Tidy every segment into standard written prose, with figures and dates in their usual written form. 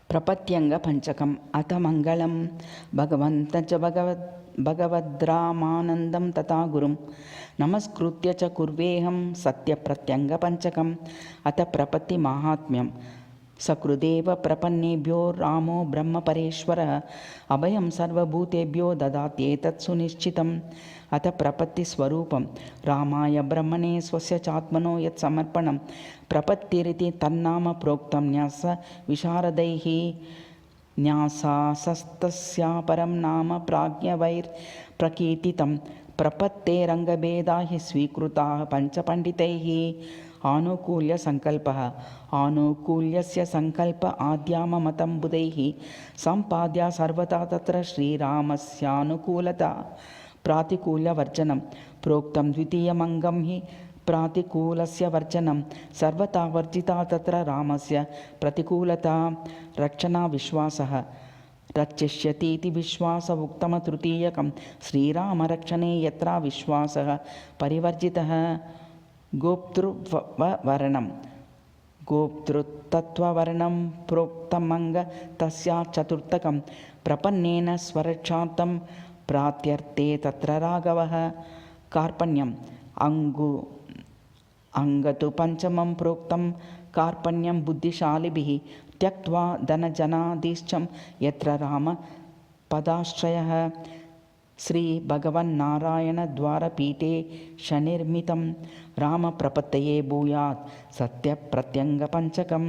प्रपत्यङ्गपञ्चकम् अथ मङ्गलं भगवन्तं च भगवद्रामानन्दं तथा गुरुं नमस्कृत्य च कुर्वेऽहं सत्यप्रत्यङ्गपञ्चकम् अथ प्रपत्तिमाहात्म्यं सकृदेव प्रपन्नेभ्यो रामो ब्रह्मपरेश्वरः अभयं सर्वभूतेभ्यो ददात्येतत् सुनिश्चितम् अथ प्रपत्तिस्वरूपं रामाय ब्रह्मणे स्वस्य चात्मनो यत् समर्पणं प्रपत्तिरिति तन्नाम प्रोक्तं न्यासविशारदैः न्यासासस्तस्यापरं नाम प्राज्ञवैर्प्रकीर्तितं प्रपत्तेरङ्गभेदा हि स्वीकृताः पञ्चपण्डितैः आनुकूल्यसङ्कल्पः आनुकूल्यस्य सङ्कल्प आद्याममतं बुधैः सम्पाद्य सर्वथा तत्र श्रीरामस्यानुकूलता प्रातिकूल्यवर्जनं प्रोक्तं द्वितीयमङ्गं हि प्रातिकूलस्य वर्जनं सर्वथा वर्जिता तत्र रामस्य प्रतिकूलता रक्षणाविश्वासः रक्षिष्यतीति विश्वास उक्तमतृतीयकं श्रीरामरक्षणे यत्र विश्वासः परिवर्जितः गोप्तृवर्णं गोप्तृतत्त्ववर्णं प्रोक्तमङ्ग तस्या चतुर्थकं प्रपन्नेन स्वरक्षार्थं प्रात्यर्थे तत्र राघवः कार्पण्यम् अङ्गतु पञ्चमं प्रोक्तं कार्पण्यं बुद्धिशालिभिः त्यक्त्वा धनजनादिश्चं यत्र रामपदाश्रयः श्रीभगवन्नारायणद्वारपीठे शनिर्मितं रामप्रपत्तये भूयात् सत्यप्रत्यङ्गपञ्चकम्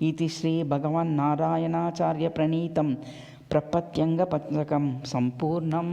इति श्रीभगवन्नारायणाचार्यप्रणीतं प्रपत्यङ्गपञ्चकं सम्पूर्णम्।